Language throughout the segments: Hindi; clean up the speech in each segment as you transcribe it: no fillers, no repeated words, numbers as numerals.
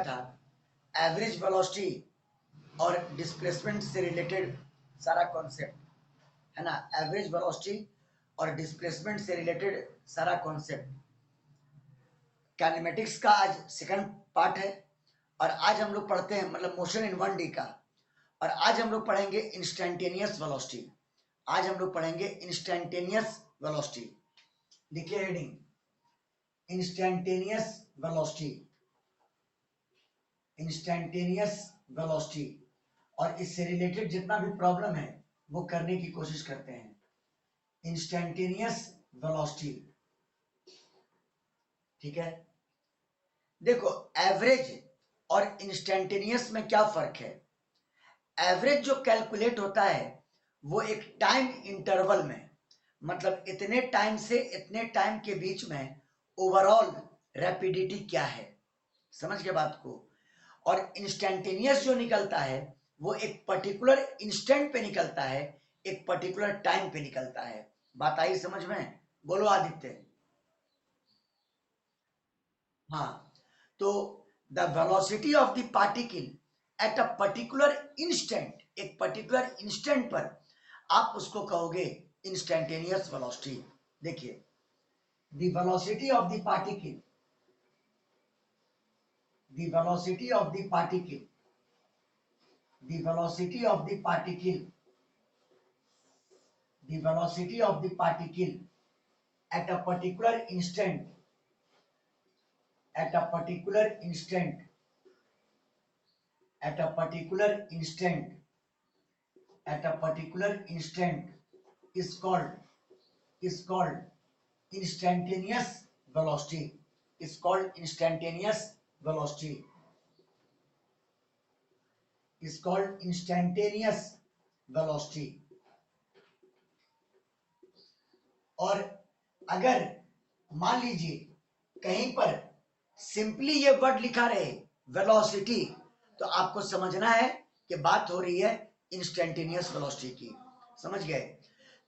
था एवरेज वेलोसिटी और डिस्प्लेसमेंट से रिलेटेड सारा कॉन्सेप्ट है ना। एवरेज वेलोसिटी और डिस्प्लेसमेंट से रिलेटेड सारा कॉन्सेप्ट काइनेमेटिक्स का आज सेकंड पार्ट है। और आज हम लोग पढ़ते हैं मतलब मोशन इन 1D का। और आज हम लोग पढ़ेंगे इंस्टेंटेनियस वेलोसिटी। आज हम लोग पढ़ेंगे इंस्टेंटेनियस वेलोसिटी। देखिए heading, instantaneous velocity, instantaneous velocity. और इससे रिलेटेड जितना भी प्रॉब्लम है वो करने की कोशिश करते हैं। इंस्टेंटेनियस वेलोसिटी, ठीक है। देखो एवरेज और इंस्टेंटेनियस में क्या फर्क है। एवरेज जो कैलकुलेट होता है वो एक टाइम इंटरवल में, मतलब इतने टाइम से इतने टाइम के बीच में ओवरऑल रैपिडिटी क्या है, समझ गए बात को। और इंस्टेंटेनियस जो निकलता है वो एक पर्टिकुलर इंस्टेंट पे निकलता है, एक पर्टिकुलर टाइम पे निकलता है। बात आई समझ में? बोलो आदित्य। हाँ, तो the velocity of the particle at a particular instant, एक पर्टिकुलर इंस्टेंट पर आप उसको कहोगे इंस्टेंटेनियस वेलोसिटी। देखिए the velocity of the particle, the velocity of the particle, the velocity of the particle, the velocity of the particle at a particular instant, at a particular instant, at a particular instant, at a particular instant is called instantaneous velocity, is called instantaneous velocity, is called instantaneous velocity। और अगर मान लीजिए कहीं पर सिंपली ये वर्ड लिखा रहे वेलोसिटी, तो आपको समझना है कि बात हो रही है इंस्टेंटेनियस वेलोसिटी की। समझ गए?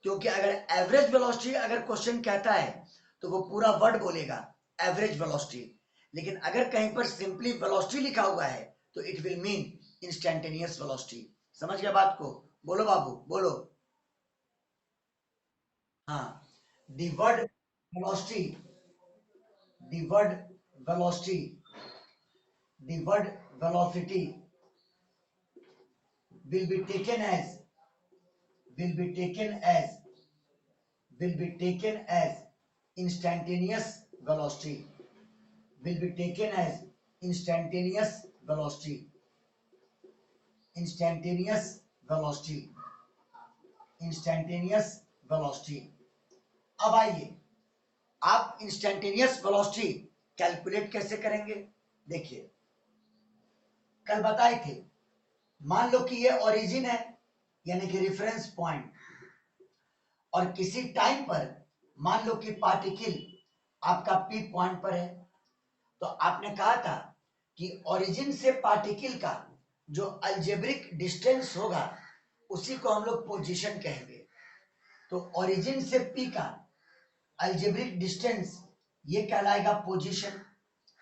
क्योंकि अगर एवरेज वेलोसिटी अगर क्वेश्चन कहता है तो वो पूरा वर्ड बोलेगा एवरेज वेलोसिटी, लेकिन अगर कहीं पर सिंपली वेलोसिटी लिखा हुआ है तो it will mean instantaneous velocity. समझ गए बात को? बोलो बाबू बोलो। हाँ, the word velocity, the word velocity, the word velocity will be taken as, will be taken as, will be taken as instantaneous velocity, will be taken as instantaneous velocity, instantaneous velocity, instantaneous velocity। अब आइए आप इंस्टेंटेनियस वेलोसिटी कैलकुलेट कैसे करेंगे। देखिए कल बताए थे, मान लो कि ये ओरिजिन है यानी कि रेफरेंस पॉइंट, और किसी टाइम पर मान लो कि पार्टिकल आपका पी पॉइंट पर है, तो आपने कहा था कि ओरिजिन से पार्टिकल का जो अलजेब्रिक डिस्टेंस होगा उसी को हम लोग पोजीशन कहेंगे। तो ओरिजिन से पी का अलजेब्रिक डिस्टेंस ये कहलाएगा पोजीशन।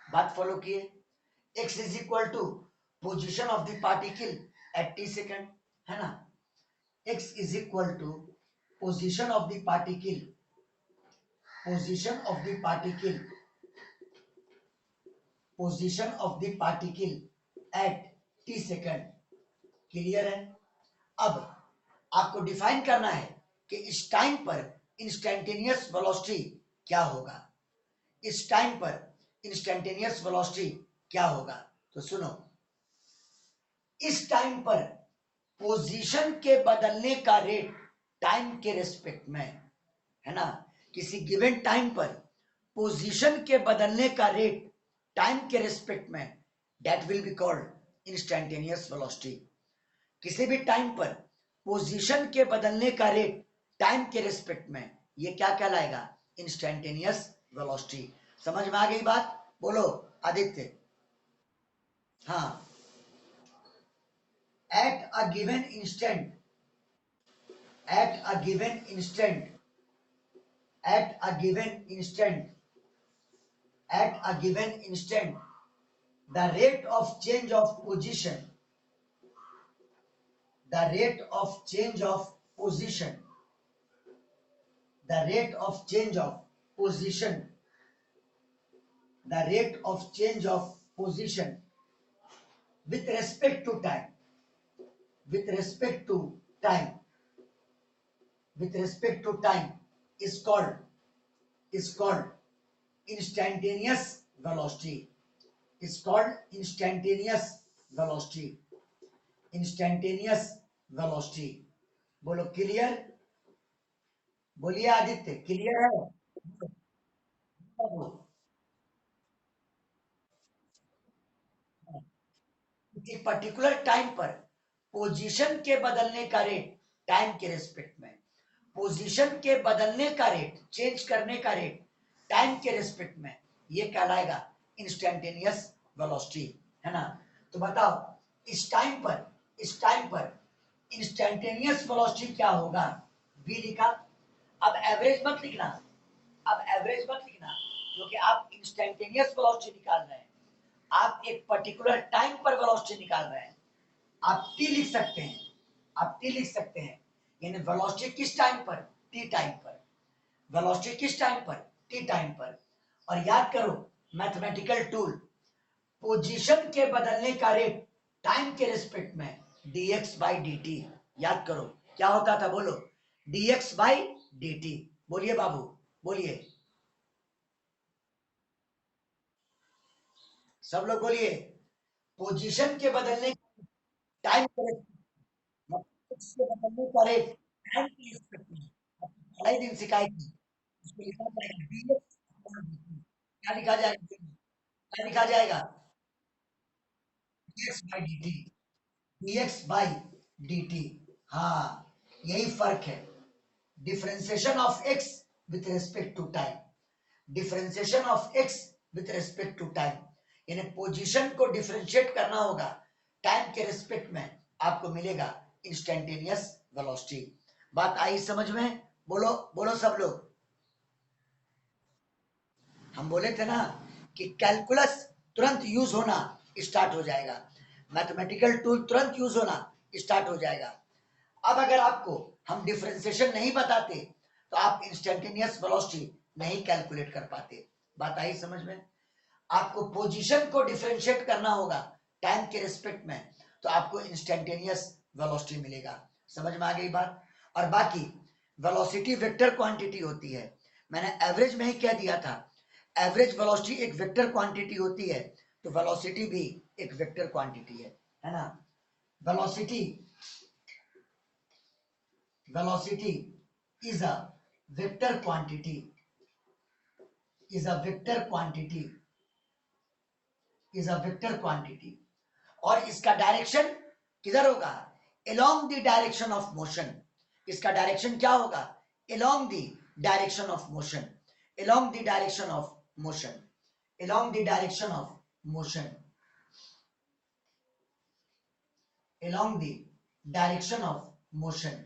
बात फॉलो किए। x is equal to position of the particle at t second, है ना। x is equal to position of the particle, position of the particle, position of the particle at t second. Clear है? अब आपको डिफाइन करना है कि इस टाइम पर इंस्टेंटेनियस वेलोसिटी क्या होगा, इस टाइम पर इंस्टेंटेनियस वेलोसिटी क्या होगा। तो सुनो, इस टाइम पर पोजीशन के बदलने का रेट टाइम के रेस्पेक्ट में, है ना, किसी गिवन टाइम पर पोजीशन के बदलने का रेट टाइम के रेस्पेक्ट में, that will be called instantaneous velocity. किसी भी टाइम पर पोजीशन के बदलने का रेट टाइम के रेस्पेक्ट में, ये क्या कहलाएगा? Instantaneous velocity. समझ में आ गई बात? बोलो आदित्य। हाँ, at a given instant, at a given instant, at a given instant, at a given instant, the rate of change of position, the rate of change of position, the rate of change of position, the rate of change of position with respect to time, with respect to time, with respect to time is called instantaneous velocity, is called instantaneous velocity, instantaneous velocity. बोलो क्लियर, बोलिए आदित्य क्लियर है। एक पर्टिकुलर टाइम पर पोजीशन के बदलने का रेट, टाइम के रेस्पेक्ट में पोजीशन के बदलने का रेट, चेंज करने का रेट टाइम के रेस्पेक्ट में, ये कहलाएगा इंस्टेंटेनियस वेलोसिटी, है ना। तो बताओ इस टाइम पर इंस्टेंटेनियस वेलोसिटी क्या होगा, बी लिखा। अब एवरेज मत लिखना, अब एवरेज मत लिखना, क्योंकि आप इंस्टेंटेनियस वेलोसिटी निकाल रहे हैं, आप एक पर्टिकुलर टाइम पर वेलोसिटी निकाल रहे हैं। आप टी लिख सकते हैं, आप टी लिख सकते हैं, यानी वेलोसिटी किस टाइम पर, टी टाइम पर, वेलोसिटी किस टाइम पर, टी टाइम पर। और याद करो मैथमेटिकल टूल, पोजीशन के बदलने का रेट टाइम के रिस्पेक्ट में dx बाई dt, याद करो क्या होता था, बोलो dx बाई dt, बोलिए बाबू बोलिए, सब लोग बोलिए। पोजीशन के बदलने टाइम के बदलने का रेट टाइम के रिस्पेक्ट में, पढ़ाई दिन सिखाई थी, उसको लिखा जाएगा dx, क्या लिखा जाएगा, क्या लिखा जाएगा, dx by dt, dx by dt। हाँ, यही फर्क है, differentiation of x with respect to time, differentiation of x with respect to time, यानी पोजीशन को डिफरेंशिएट करना होगा टाइम के रिस्पेक्ट में, आपको मिलेगा इंस्टेंटेनियस वेलोसिटी। बात आई समझ में, बोलो बोलो सब लोग। हम बोले थे ना कि कैलकुलस तुरंत यूज होना स्टार्ट हो जाएगा, मैथमेटिकल टूल तुरंत यूज होना स्टार्ट हो जाएगा। अब अगर आपको हम डिफरेंशिएशन नहीं बताते तो आप इंस्टेंटेनियस वेलोसिटी नहीं कैलकुलेट कर पाते। बात आई समझ में, आपको पोजीशन को डिफरेंशिएट करना होगा टाइम के रिस्पेक्ट में, तो आपको इंस्टेंटेनियस वेलोसिटी मिलेगा। समझ में आ गई बात। और बाकी वेलोसिटी वेक्टर क्वांटिटी होती है, मैंने एवरेज में ही कह दिया था, एवरेज वेलोसिटी एक वेक्टर क्वांटिटी होती है, तो वेलोसिटी भी एक वेक्टर क्वांटिटी है ना। Velocity velocity is a vector quantity, is a vector quantity, is a vector quantity। और इसका डायरेक्शन किधर होगा, along the direction of motion, इसका डायरेक्शन क्या होगा, along the direction of motion, along the direction of motion, along the direction of motion, along the direction of motion,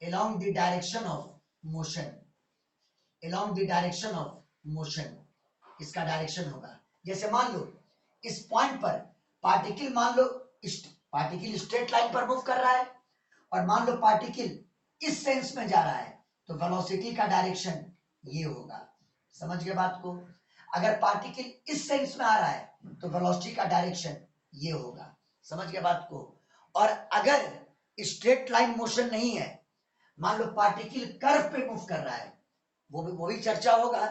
along the direction of motion, along the direction of motion, इसका डायरेक्शन होगा। जैसे मान लो इस पॉइंट पर पार्टिकल, मान लो पार्टिकल स्ट्रेट लाइन पर मूव कर रहा है, और मान लो पार्टिकल इस सेंस में जा रहा है, तो वेलोसिटी का डायरेक्शन ये होगा। समझ गए बात को। अगर पार्टिकल इस सेंस में आ रहा है तो वेलोसिटी का डायरेक्शन ये होगा। समझ गए बात को। और अगर स्ट्रेट लाइन मोशन नहीं है, मान लो पार्टिकल कर्व पे मूव कर रहा है, वो भी चर्चा होगा।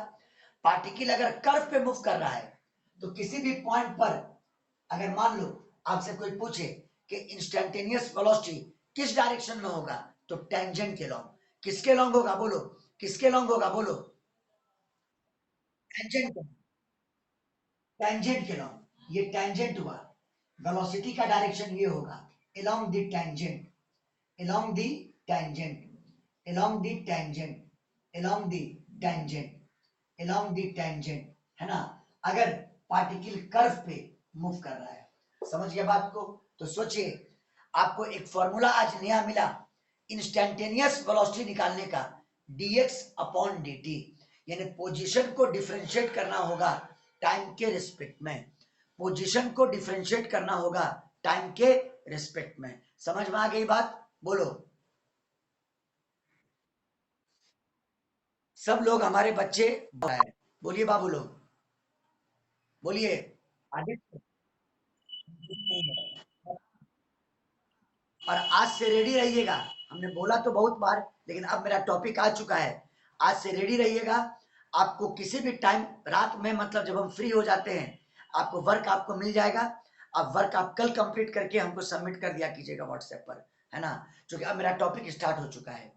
पार्टिकल अगर कर्व पे मूव कर रहा है तो किसी भी पॉइंट पर अगर मान लो आपसे कोई पूछे कि इंस्टेंटेनियस वेलोसिटी किस डायरेक्शन में होगा, तो टेंजेंट के लॉन्ग, किसके लॉन्ग होगा बोलो, किसके लॉन्ग होगा बोलो, टेंजेंट, टेंजेंट के लॉन्ग, ये टेंजेंट हुआ, वेलोसिटी का डायरेक्शन ये होगा along the tangent, along the tangent, along the tangent, along the tangent, along the tangent, है ना। अगर पार्टिकल कर्व पे मूव कर रहा है, समझ गया बात को। तो सोचिए आपको एक फॉर्मूला आज नया मिला इंस्टेंटेनियस वेलोसिटी निकालने का, dx अपॉन dt, यानी पोजीशन को डिफरेंशिएट करना होगा टाइम के रिस्पेक्ट में। पोजीशन को डिफरेंशिएट करना होगा टाइम के रिस्पेक्ट में। समझ में आ गई बात? बोलो। सब लोग हमारे बच्चे बोलिए बाबू लोग, बोलिए। आदित्य, और आज से रेडी रहिएगा। हमने बोला तो बहुत बार, लेकिन अब मेरा टॉपिक आ चुका है। आज से रेडी रहिएगा। आपको किसी भी टाइम रात में, मतलब जब हम फ्री हो जाते हैं, आपको वर्क आपको मिल जाएगा। आप वर्क आप कल कंप्लीट करके हमको सबमिट कर दिया कीजिएगा व्हाट्सएप पर, है ना? क्योंकि अब मेरा टॉपिक स्टार्ट हो चुका है।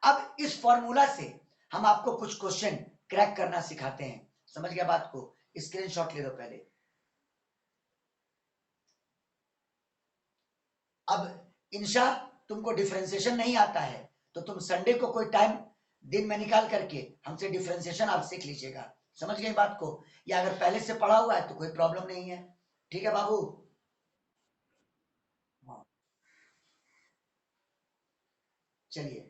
अब इस फॉर्मूला से हम आपको कुछ क्वेश्चन क्रैक करना सिखाते हैं। समझ गया बात को? स्क्रीनशॉट ले लो पहले। अब इंशा, तुमको डिफरेंशिएशन नहीं आता है तो तुम संडे को कोई टाइम दिन में निकाल करके हमसे डिफरेंशिएशन आप सीख लीजिएगा। समझ गए बात को? या अगर पहले से पढ़ा हुआ है तो कोई प्रॉब्लम नहीं है। ठीक है बाबू? हाँ, चलिए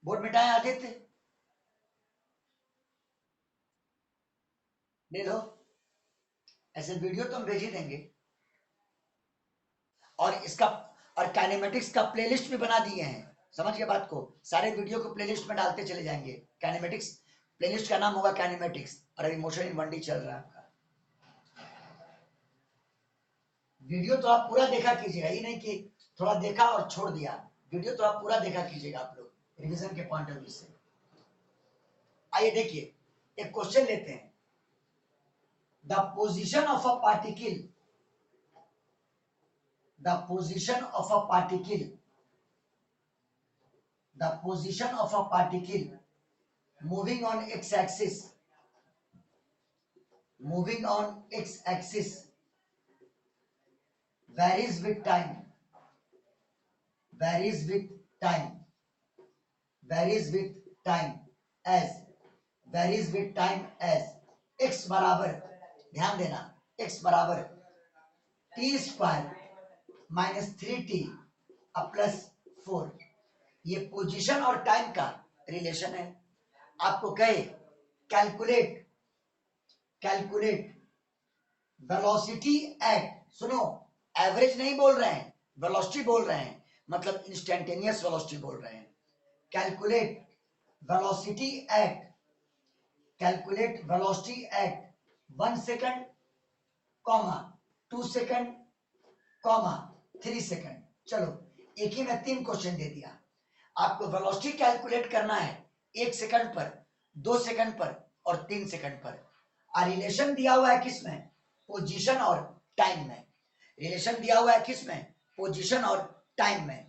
बोर्ड मिटाएं आदित्य, ले लो। ऐसे वीडियो तो हम भेज ही देंगे। और इसका और काइनेमेटिक्स का प्लेलिस्ट भी बना दिए हैं। समझ गए बात को? सारे वीडियो को प्लेलिस्ट में डालते चले जाएंगे। काइनेमेटिक्स प्लेलिस्ट का नाम होगा काइनेमेटिक्स, और अभी मोशन इन 1D चल रहा है आपका। वीडियो तो आप पूरा देखा कीजिएगा, ये नहीं कि थोड़ा देखा और छोड़ दिया। वीडियो तो आप पूरा देखा कीजिएगा आप लोग, रिवीजन के पॉइंट ऑफ व्यू से। आइए देखिए, एक क्वेश्चन लेते हैं। The position of a particle, the position of a particle, the position of a particle moving on x axis, moving on x axis varies with time, varies with time, varies with time as, varies with time as x बराबर, ध्यान देना, x बराबर T square minus 3t plus 4। ये पोजीशन और टाइम का रिलेशन है। आपको कहे कैलकुलेट, कैलकुलेट वेलोसिटी एट, सुनो, एवरेज नहीं बोल रहे हैं, वेलोसिटी बोल रहे हैं, मतलब इंस्टेंटेनियस वेलोसिटी बोल रहे हैं। Calculate velocity at, calculate velocity at 1 second, comma 2 second, comma 3 second. चलो, एक ही में 3 क्वेश्चन दे दिया। आपको वेलोसिटी कैलकुलेट करना है 1 सेकंड पर, 2 सेकंड पर और 3 सेकंड पर। और रिलेशन दिया हुआ है किसमें? पोजीशन और टाइम में। रिलेशन दिया हुआ है किसमें? पोजीशन और टाइम में।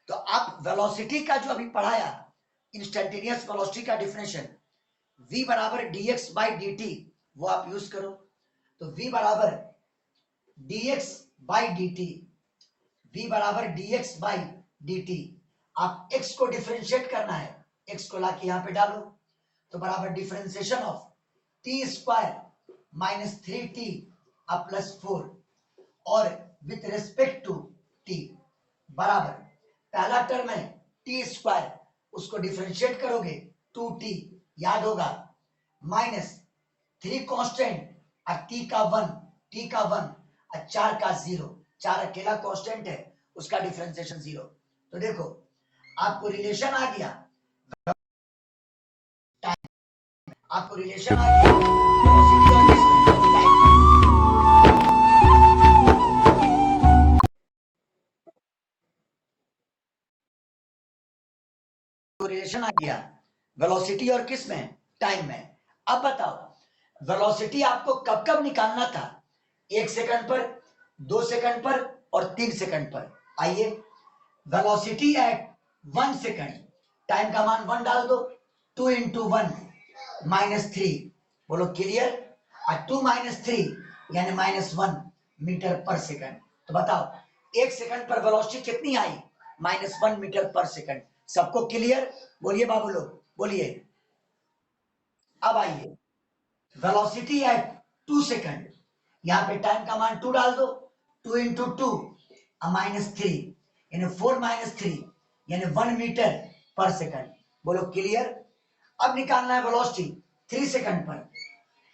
तो आप वेलोसिटी का जो अभी पढ़ाया, इंस्टेंटेनियस वेलोसिटी का डिफिनेशन, v बराबर dx बाई dt, वो आप यूज करो। तो v बराबर dx बाई dt, v बराबर dx बाई dt। आप x को डिफरेंशिएट करना है, x को लाके यहां पे डालो, तो बराबर differentiation of T square minus 3t plus 4, और विथ रिस्पेक्ट टू t बराबर, पहला टर्म है टी स्क्वायर, उसको डिफरेंशिएट करोगे 2t, याद होगा, माइनस 3 कांस्टेंट और टी का 1, टी का 1 और 4 का 0, 4 अकेला कांस्टेंट है, उसका डिफरेंशिएशन 0। तो देखो, आपको रिलेशन आ गया, आपको रिलेशन आ गया वेलोसिटी और किसमें? टाइम में। तो रिलेशन आ गया वेलोसिटी और किसमें? टाइम में। अब बताओ वेलोसिटी आपको कब कब निकालना था? 1 सेकंड पर, 2 सेकंड पर और 3 सेकंड पर। आइए, वेलोसिटी एट 1 सेकंड, टाइम का मान 1 डाल दो, 2 इंटू 1 माइनस 3, बोलो क्लियर? और 2 माइनस 3 यानी माइनस 1 मीटर पर सेकंड। तो बताओ 1 सेकंड पर वेलोसिटी कितनी आई? माइनस 1 मीटर पर सेकंड। सबको क्लियर? बोलिए बाबू लोग, बोलिए। अब आइए, वेलोसिटी एट 2 सेकंड, यहाँ पे टाइम का मान 2 डाल दो, 2 इंटू 2 माइनस 3 यानी 4 माइनस 3 यानी 1 मीटर पर सेकंड। बोलो क्लियर? अब निकालना है वेलोसिटी 3 सेकंड पर,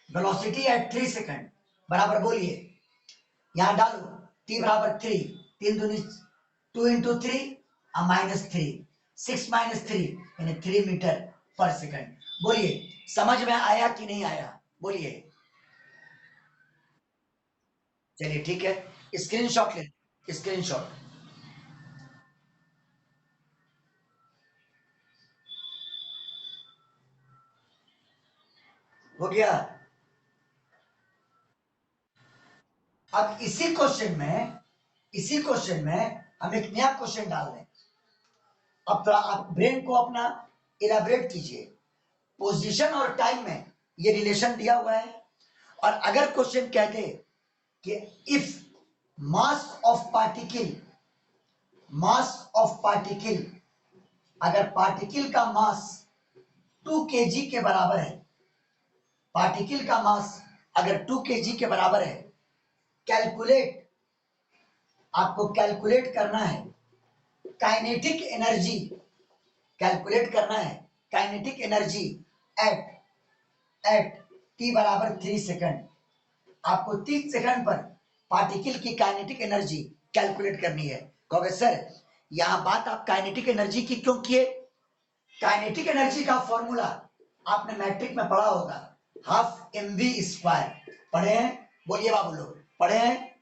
वेलोसिटी एट 3 सेकंड बराबर, बोलिए यहां डालो t बराबर 3, 3 दूनी 2 इंटू 3 -3, 6 - 3 यानी 3 मीटर पर सेकंड। बोलिए समझ में आया कि नहीं आया? बोलिए। चलिए ठीक है, स्क्रीनशॉट ले, स्क्रीनशॉट। हो गया। अब इसी क्वेश्चन में हम एक नया क्वेश्चन डाल रहे हैं। अब थोड़ा आप ब्रेन को अपना इलाबरेट कीजिए। पोजीशन और टाइम में ये रिलेशन दिया हुआ है, और अगर क्वेश्चन कहते कि इफ मास ऑफ पार्टिकल, अगर पार्टिकल का मास 2 kg के बराबर है, पार्टिकल का मास अगर 2 kg के बराबर है, कैलकुलेट, आपको कैलकुलेट करना है काइनेटिक एनर्जी, कैलकुलेट करना है काइनेटिक एनर्जी एट t बराबर 3 सेकंड। आपको 3 सेकंड पर पार्टिकल की काइनेटिक एनर्जी कैलकुलेट करनी है। कहोगे सर यहां बात आप काइनेटिक एनर्जी की क्यों किए? काइनेटिक एनर्जी का फॉर्मूला आपने मैट्रिक में पढ़ा होगा, हाफ mv²। पढ़े हैं? बोलिए बाबू लोग, पढ़े हैं?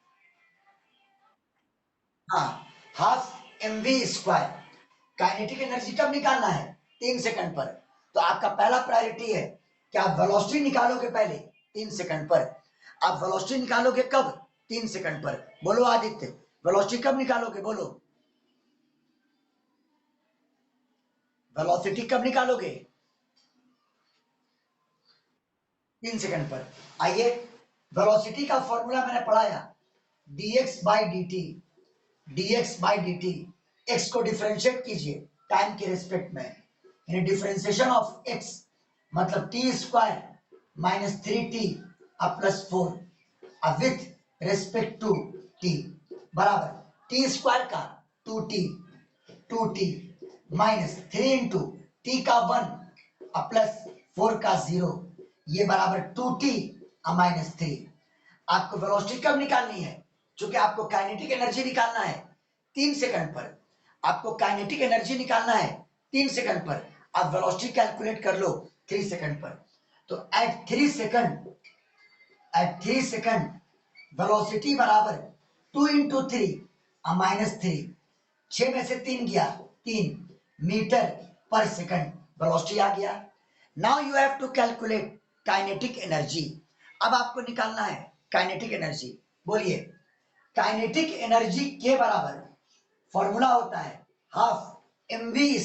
हाँ, हाफ mv²। काइनेटिक एनर्जी कब निकालना है? 3 सेकंड पर। तो आपका पहला प्रायोरिटी है कि आप वेलोसिटी निकालोगे पहले 3 सेकंड पर। आप वेलोसिटी निकालोगे कब? 3 सेकंड पर। बोलो आदित्य, वेलोसिटी कब निकालोगे? बोलो, वेलोसिटी कब निकालोगे? 3 सेकंड पर। आइए, वेलोसिटी का फॉर्मूला मैंने पढ़ाया, dx/dt। एक्स को डिफरेंशिएट कीजिए टाइम के रिस्पेक्ट में, यानी डिफरेंशिएशन ऑफ एक्स मतलब t² - 3t plus 4 with respect to t बराबर t² का 2t माइनस 3 इंटू टी का 1 प्लस 4 का 0, ये बराबर 2t -3। आपको वेलोसिटी कब निकालनी है? क्योंकि आपको काइनेटिक एनर्जी निकालना है 3 सेकंड पर। आपको काइनेटिक एनर्जी निकालना है 3 सेकंड पर। आप वेलोसिटी कैलकुलेट कर लो 3 सेकंड पर। तो एट 3 सेकंड वेलोसिटी बराबर 2 इंटू 3 -3, 6 में से 3 गया 3 मीटर पर सेकंड वेलोसिटी आ गया। Now you have to calculate kinetic energy. अब आपको निकालना है काइनेटिक एनर्जी। बोलिए, काइनेटिक एनर्जी के बराबर फॉर्मूला होता है हाफ एम वी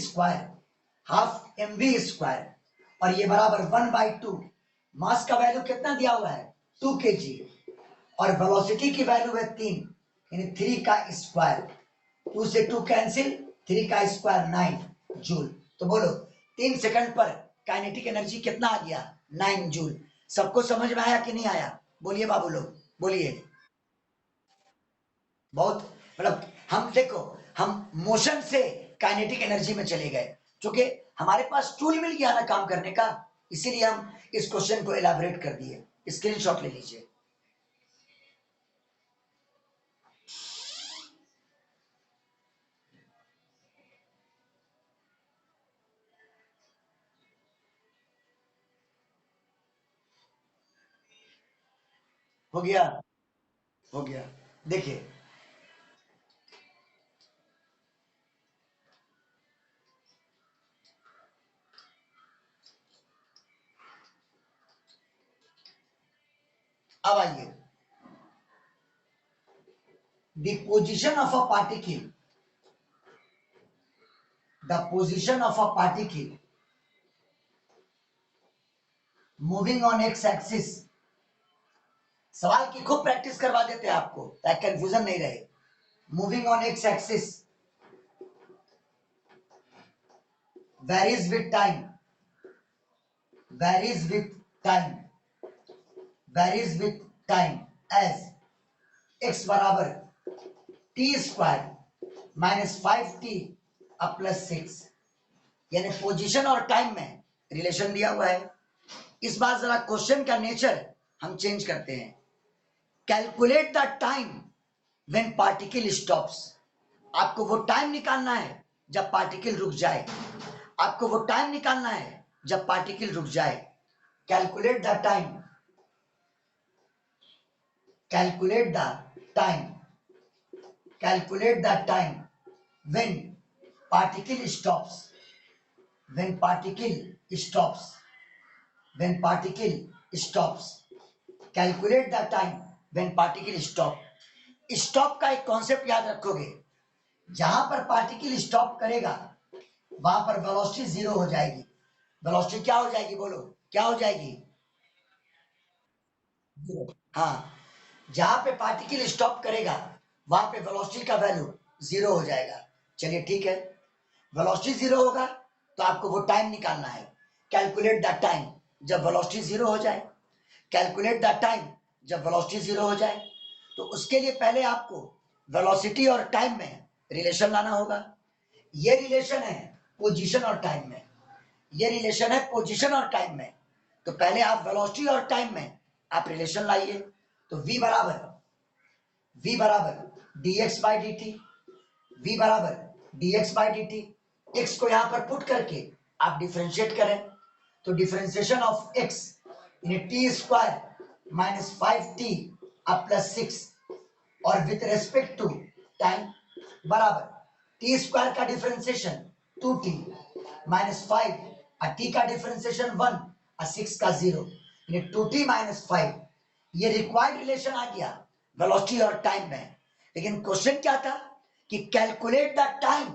स्क्वायर, और ये बराबर 1/2। मास का वैल्यू कितना दिया हुआ है? 2 kg, और वेलोसिटी की वैल्यू है 3, यानी 3 का स्क्वायर। 2 से 2 कैंसिल, 3 का स्क्वायर 9 जूल। तो बोलो 3 सेकंड पर काइनेटिक एनर्जी कितना आ गया? 9 जूल। सबको समझ में आया कि नहीं आया? बोलिए बाबू लोग, बोलिए। बहुत, मतलब हम देखो, हम मोशन से काइनेटिक एनर्जी में चले गए, क्योंकि हमारे पास टूल मिल गया ना काम करने का, इसीलिए हम इस क्वेश्चन को एलाबरेट कर दिए। स्क्रीनशॉट ले लीजिए। हो गया? हो गया। देखिए, अब आइए, the position of a particle, the position of a particle moving on x axis। सवाल की खूब प्रैक्टिस करवा देते हैं आपको ताकि कंफ्यूजन नहीं रहे। Moving on x axis varies with time, varies with time, varies with time as x बराबर t² -5t प्लस 6, यानी पोजीशन और टाइम में रिलेशन दिया हुआ है। इस बार जरा क्वेश्चन का नेचर हम चेंज करते हैं। Calculate the time when particle stops. आपको वो टाइम निकालना है जब पार्टिकल रुक जाए। आपको वो टाइम निकालना है जब पार्टिकल रुक जाए। Calculate the time, calculate the time, calculate the time when particle stops, when particle stops, when particle stops. Calculate the time when particle stop. Stop का एक कॉन्सेप्ट याद रखोगे, जहां पर पार्टिकल स्टॉप करेगा वहां पर वेलोसिटी जीरो हो जाएगी। वेलोसिटी क्या हो जाएगी, बोलो क्या हो जाएगी? जीरो। हाँ, जहां पे पार्टिकल स्टॉप करेगा वहां पे वेलोसिटी का वैल्यू जीरो हो जाएगा। चलिए ठीक है, वेलोसिटी जीरो होगा तो आपको वो टाइम निकालना है। कैलकुलेट द टाइम जब वेलोसिटी जीरो हो जाए। कैलकुलेट द टाइम जब वेलोसिटी जीरो हो जाए। तो उसके लिए पहले आपको वेलोसिटी और टाइम में रिलेशन लाना होगा। ये रिलेशन है पोजीशन और टाइम में, ये रिलेशन है पोजीशन और टाइम में। तो पहले आप वेलोसिटी और टाइम में आप रिलेशन लाइए। तो v बराबर dx by D T, v बराबर dx by D T. x को यहां पर पुट करके आप डिफरेंशिएट करें तो differentiation of x in T square minus 5t अब प्लस 6 और विथ रेस्पेक्ट टू टाइम बराबर टी स्क्वायर का डिफरेंशिएशन 2t माइनस 5 और t का डिफरेंशिएशन 1 और 6 का 0 यानी 2t माइनस 5। ये रिक्वायर्ड रिलेशन आ गया वेलोसिटी और टाइम में। लेकिन क्वेश्चन क्या था कि calculate the time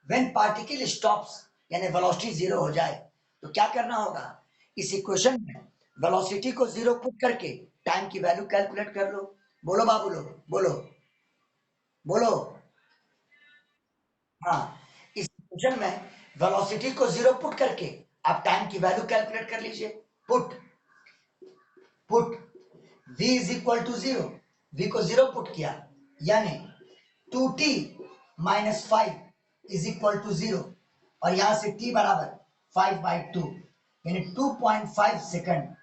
when particle stops, यानी वेलोसिटी जीरो हो जाए। तो क्या करना होगा, इस इक्वेशन में वेलोसिटी को जीरो पुट करके टाइम की वैल्यू कैलकुलेट कर लो। बोलो बाबू लोग, बोलो बोलो। हाँ, इस इक्वेशन में वेलोसिटी को जीरो पुट करके आप टाइम की वैल्यू कैलकुलेट कर लीजिए। Put put v is equal to zero, v को जीरो पुट किया यानी 2t minus 5 is equal to zero और यहां से t बराबर 5/2 यानी 2.5 सेकंड,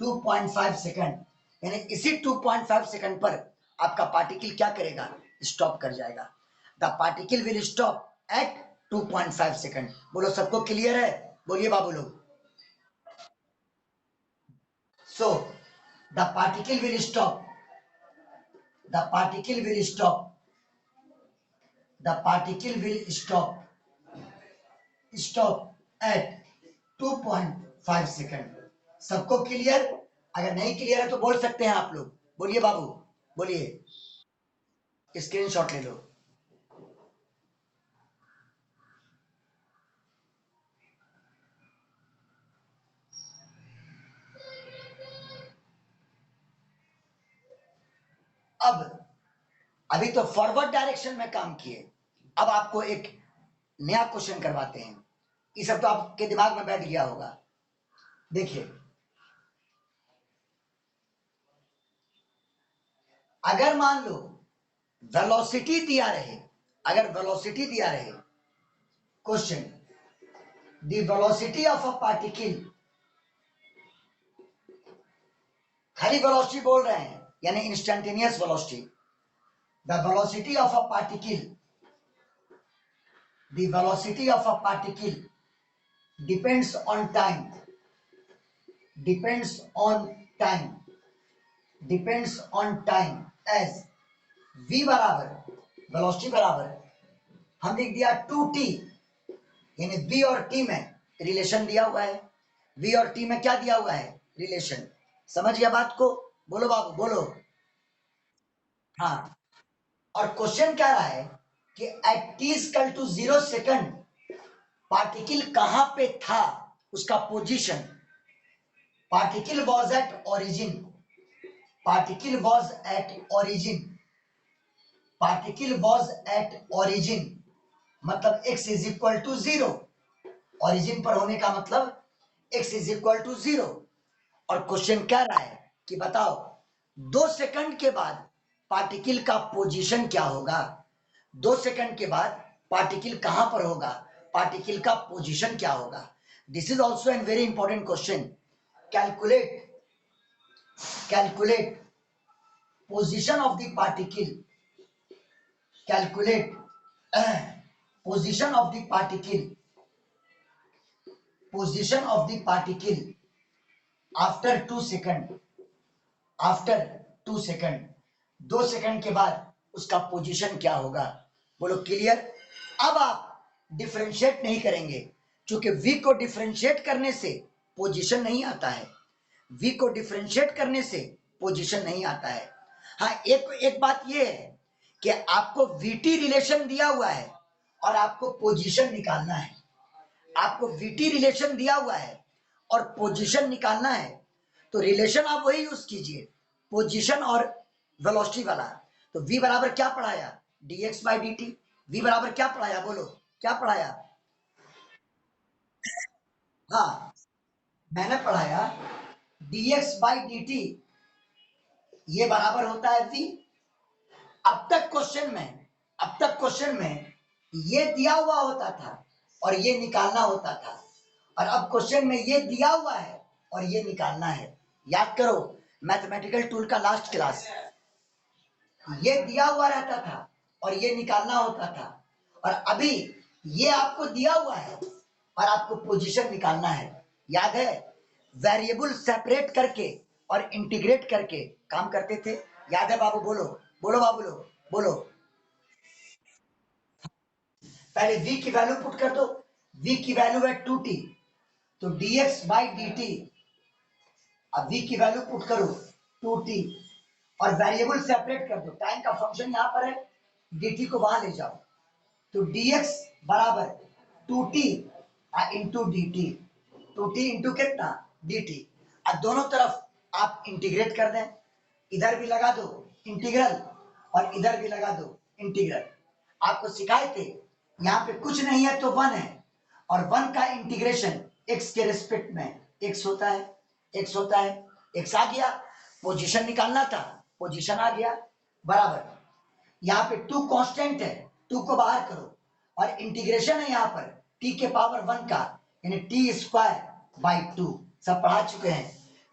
2.5 सेकंड। यानी इसी 2.5 सेकंड पर आपका पार्टिकल क्या करेगा, स्टॉप कर जाएगा। The particle will stop at 2.5 second. बोलो सबको क्लियर है, बोलिए बाबू लोग। So the particle will stop, the particle will stop, the particle will stop at 2.5 second. सबको क्लियर? अगर नहीं क्लियर है तो बोल सकते हैं आप लोग, बोलिए बाबू बोलिए। स्क्रीनशॉट ले लो। अब अभी तो फॉरवर्ड डायरेक्शन में काम किए, अब आपको एक नया क्वेश्चन करवाते हैं। ये सब तो आपके दिमाग में बैठ गया होगा। देखिए, अगर मान लो वेलोसिटी दिया रहे, अगर वेलोसिटी दिया रहे, question the velocity of a particle, खाली वेलोसिटी बोल रहे हैं यानी instantaneous velocity. The velocity of a particle, the velocity of a particle depends on time, depends on time, depends on time as v बराबर, वेलोसिटी बराबर हम लिख दिया 2t, यानी v और t में रिलेशन दिया हुआ है। v और t में क्या दिया हुआ है, रिलेशन। समझ गया बात को? बोलो बाबू बोलो। हाँ, और क्वेश्चन क्या रहा है कि at t equal to 0 second particle कहां पे था, उसका position. Particle was at origin, particle was at origin, particle was at origin मतलब x is equal to 0। Origin पर होने का मतलब x इज इक्वल टू 0। और क्वेश्चन कह रहा है कि बताओ 2 सेकंड के बाद पार्टिकल का पोजीशन क्या होगा। 2 सेकंड के बाद पार्टिकल कहां पर होगा, पार्टिकल का पोजीशन क्या होगा। This is also an very important question. Calculate, calculate position of the particle, calculate position of the particle, position of the particle after 2 second, after 2 second, 2 second के बाद उसका पोजीशन क्या होगा, बोलो क्लियर। अब आप डिफरेंशिएट नहीं करेंगे, क्योंकि v को डिफरेंशिएट करने से पोजीशन नहीं आता है, v को डिफरेंशिएट करने से पोजीशन नहीं आता है। हाँ, एक बात ये है कि आपको vt रिलेशन दिया हुआ है और आपको पोजीशन निकालना है, आपको vt रिलेशन दिया हुआ है और पोजीशन निकालना है, तो रिलेशन आप वही यूज कीजिए, पोजीशन और वेलोसिटी वाला। तो v बराबर क्या पढ़ाया, dx बाई dt। v बराबर क्या पढ़ाया, बोलो क्या पढ़ाया। हाँ, मैंने पढ़ाया dx बाई dt ये बराबर होता है v। अब तक क्वेश्चन में ये दिया हुआ होता था और ये निकालना होता था, और अब क्वेश्चन में ये दिया हुआ है और ये निकालना है। याद करो मैथमेटिकल टूल का लास्ट क्लास, ये दिया हुआ रहता था और ये निकालना होता था, और अभी ये आपको दिया हुआ है और आपको पोजीशन निकालना है। याद है, वेरिएबल सेपरेट करके और इंटीग्रेट करके काम करते थे, याद है बाबू, बोलो बोलो बाबू लोग बोलो। पहले v की वैल्यू पुट कर दो, v की वैल्यू है 2t, तो dx बाई dt, अब v की वैल्यू पुट करो 2t और वेरिएबल सेपरेट कर दो, टाइम का फंक्शन यहां पर है, dt को वहां ले जाओ, तो dx बराबर 2t into D T, 2t into कितना dt। अब दोनों तरफ आप इंटीग्रेट कर दें, इधर भी लगा दो इंटीग्रल और इधर भी लगा दो इंटीग्रल। आपको सिखाए थे यहाँ पे कुछ नहीं है तो 1 है, और 1 का इंटीग्रेशन x के रिस्पेक्ट में x होता है, x होता है, x आ गया, पोजीशन निकालना था, पोजीशन आ गया बराबर। यहाँ पे 2 कांस्टेंट है, 2 को बाहर करो, और इंटीग्रेशन है यहाँ पर t के पावर 1 का, यानी टी स्क्वायर बाई 2, सब पढ़ा चुके हैं,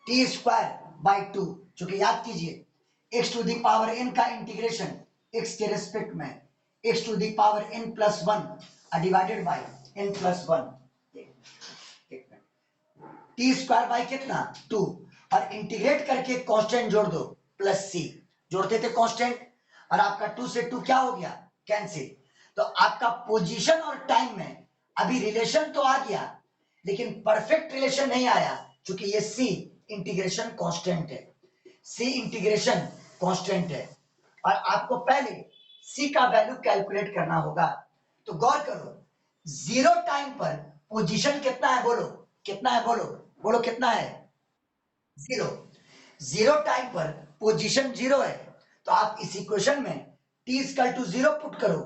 टी स्क्वायर बाई 2, चूंकि याद कीजिए x to the power n का इंटीग्रेशन x के रेस्पेक्ट में x to the power n plus 1 divided by n plus 1, t square by कितना 2, और इंटीग्रेट करके कांस्टेंट जोड़ दो प्लस c, जोड़ते थे कांस्टेंट, और आपका 2 से 2 क्या हो गया, कैंसिल। तो आपका पोजीशन और टाइम में अभी रिलेशन तो आ गया, लेकिन परफेक्ट रिलेशन नहीं आया, क्योंकि ये c इंटीग्रेशन कांस्टेंट है, c इंटीग्रेशन कांस्टेंट है, और आपको पहले c का वैल्यू कैलकुलेट करना होगा। तो गौर करो, जीरो टाइम पर पोजीशन कितना है, बोलो कितना है, बोलो बोलो कितना है, जीरो। जीरो टाइम पर पोजीशन जीरो है, तो आप इस इक्वेशन में t equal to zero put करो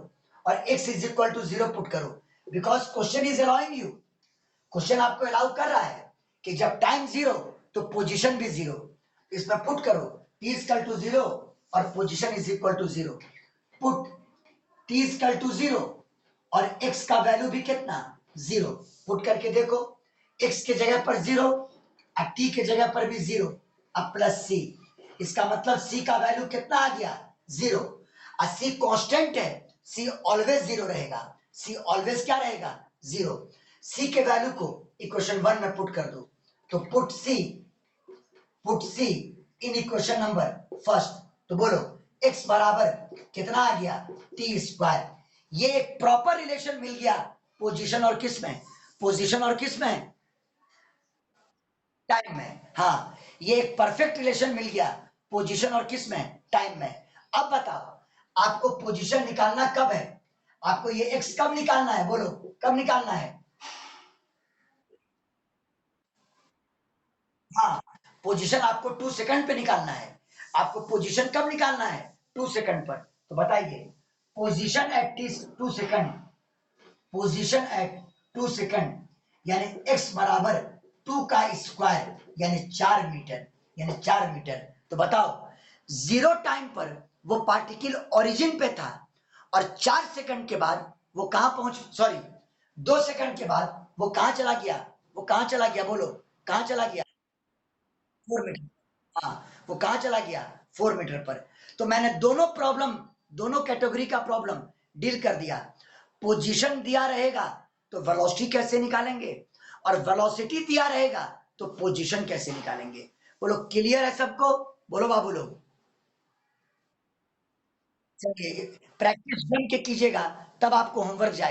और x is equal to zero put करो, because question is allowing you, question आपको अलाउ कर रहा है कि जब टाइम जीरो तो पोजीशन भी जीरो, इसमें पुट करो t इक्वल टू जीरो और position is equal to zero, put t equal to zero और x का वैल्यू भी कितना जीरो, पुट करके देखो, x के जगह पर जीरो और t के जगह पर भी जीरो, अब प्लस c, इसका मतलब c का वैल्यू कितना आ गया जीरो, और c कांस्टेंट है, c ऑलवेज जीरो रहेगा, c ऑलवेज क्या रहेगा जीरो। c के वैल्यू को इक्वेशन 1 में पुट कर दो, तो put c in equation number first, तो बोलो x बराबर कितना आ गया टी स्क्वायर, ये एक प्रॉपर रिलेशन मिल गया पोजीशन और किस में, पोजीशन और किस में, टाइम में। हाँ, ये एक परफेक्ट रिलेशन मिल गया पोजीशन और किस में, टाइम में। अब बताओ आपको पोजीशन निकालना कब है, आपको ये x कब निकालना है, बोलो कब निकालना है। हाँ, पोजीशन आपको 2 सेकंड पे निकालना है, आपको पोजीशन कब निकालना है 2 सेकंड पर, तो बताइए position at 2 second, position at 2 second, यानी x बराबर 2 का स्क्वायर यानी 4 मीटर, यानी 4 मीटर। तो बताओ जीरो टाइम पर वो पार्टिकल ओरिजिन पे था और 4 सेकंड के बाद वो कहां पहुंच, सॉरी 2 सेकंड के बाद वो कहां चला गया, वो कहां चला गया, बोलो कहां चला गया, 4 मीटर। हाँ, वो कहां चला गया 4 मीटर पर। तो मैंने दोनों कैटेगरी का प्रॉब्लम डील कर दिया। पोजीशन दिया रहेगा तो वेलोसिटी कैसे निकालेंगे, और वेलोसिटी दिया रहेगा तो पोजीशन कैसे निकालेंगे। बोलो क्लियर है सबको? बोलो बाबू लोग। चलिए प्रैक्टिस जम के कीजिएगा, तब आपको होमवर्क जाएगा।